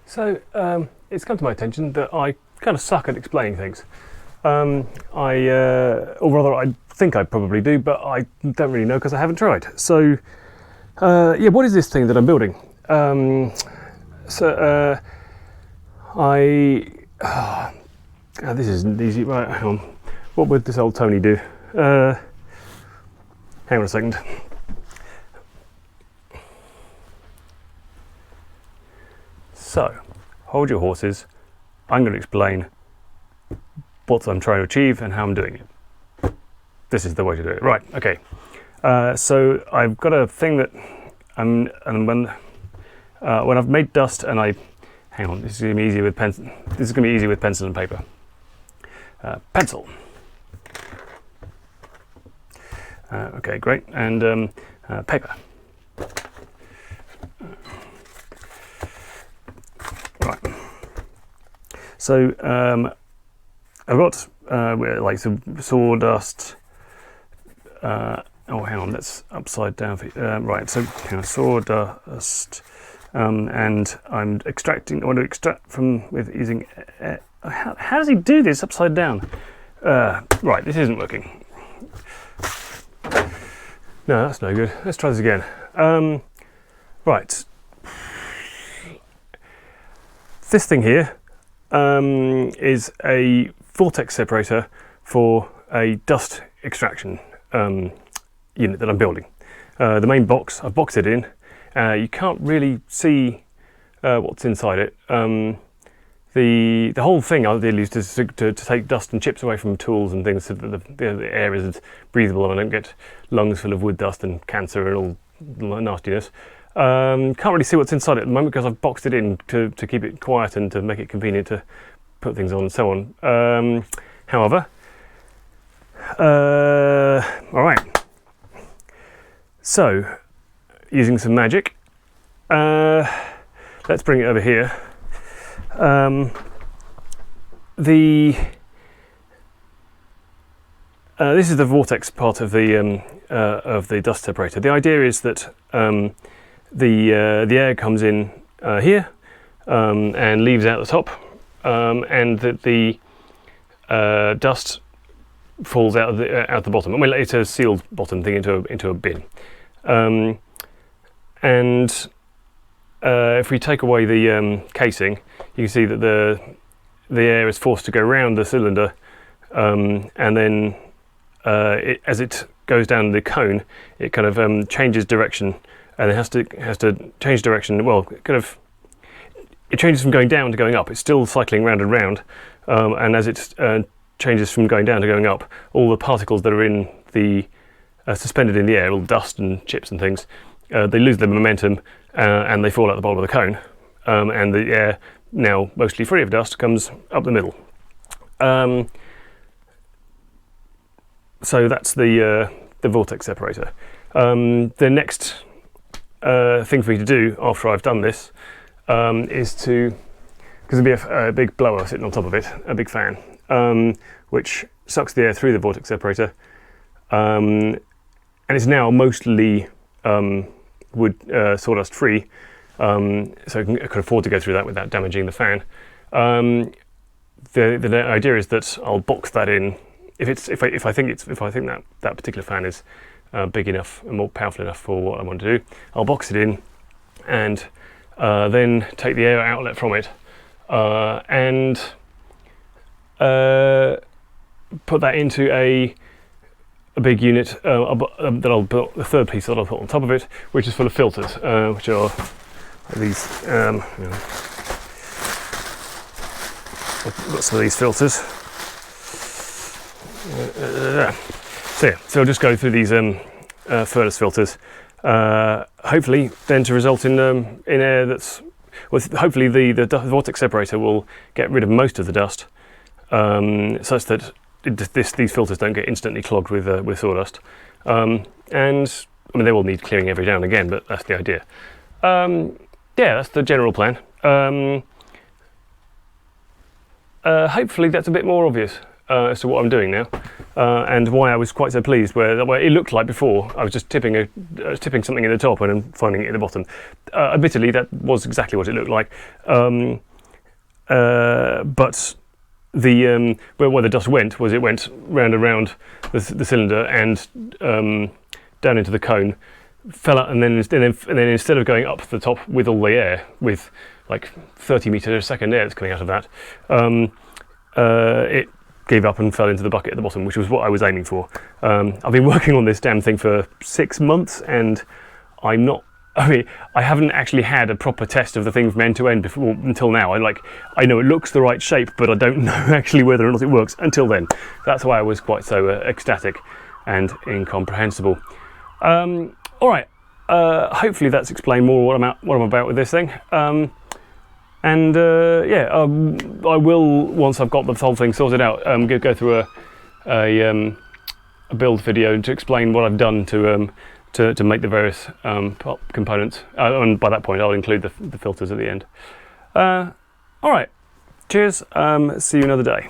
So it's come to my attention that I kind of suck at explaining things. Or rather, I think I probably do, but I don't really know because I haven't tried. So, yeah, what is this thing that I'm building? This isn't easy. Right, hang on. What would this old Tony do? Hang on a second. So, hold your horses. I'm going to explain what I'm trying to achieve and how I'm doing it. This is the way to do it. Right, okay. So I've got a thing that when I've made dust and hang on, this is going to be easier with pencil. This is going to be easier with pencil and paper. Pencil. Okay, great. And paper. Right. So I've got like some sawdust. Oh, hang on, that's upside down. Right. So sawdust, and I'm extracting. I want to extract with using. How does he do this upside down? Right. This isn't working. No, that's no good. Let's try this again. Right. This thing here is a vortex separator for a dust extraction unit that I'm building. The main box, I've boxed it in. You can't really see what's inside it. The whole thing ideally is to take dust and chips away from tools and things so that the air is breathable and I don't get lungs full of wood dust and cancer and all nastiness. Can't really see what's inside it at the moment because I've boxed it in to keep it quiet and to make it convenient to put things on and so on. However, all right. So, using some magic, let's bring it over here. This is the vortex part of the dust separator. The idea is that the air comes in here and leaves out the top, and that the dust falls out the bottom. I mean, it's a sealed bottom thing into a bin. If we take away the casing, you can see that the air is forced to go around the cylinder, and then as it goes down the cone, it kind of changes direction, and it has to change direction. Well, it changes from going down to going up. It's still cycling round and round, and as it changes from going down to going up, all the particles that are in the suspended in the air, all dust and chips and things, they lose their momentum and they fall out the bottom of the cone, and the air, now mostly free of dust, comes up the middle. So that's the vortex separator. The next thing for me to do after I've done this is to, because there'll be a big blower sitting on top of it, a big fan, which sucks the air through the vortex separator, and it's now mostly wood sawdust free, so I can afford to go through that without damaging the fan. The idea is that I'll box that in if I think that particular fan is big enough and more powerful enough for what I want to do. I'll box it in and then take the air outlet from it and put that into a big unit that I'll build, the third piece that I'll put on top of it, which is full of filters, which are these. I've got some of these filters. So I'll just go through these furnace filters, hopefully then to result in air that's. Well, hopefully the vortex separator will get rid of most of the dust, such that these filters don't get instantly clogged with sawdust. And I mean, they will need clearing every now and again, but that's the idea. Yeah, that's the general plan. Hopefully that's a bit more obvious. as to what I'm doing now, and why I was quite so pleased. Where it looked like before, I was just tipping something at the top and then finding it at the bottom. Admittedly, that was exactly what it looked like, but where the dust went was it went round and round the cylinder and down into the cone, fell out, and then instead of going up the top with all the air, with like 30 meters a second air that's coming out of that, it gave up and fell into the bucket at the bottom, which was what I was aiming for. I've been working on this damn thing for 6 months, and I haven't actually had a proper test of the thing from end to end until now. I know it looks the right shape, but I don't know actually whether or not it works until then. That's why I was quite so ecstatic and incomprehensible. All right. Hopefully that's explained more what I'm about with this thing. I will, once I've got the whole thing sorted out, go through a build video to explain what I've done to make the various components, and by that point I'll include the filters at the end. All right, cheers, see you another day.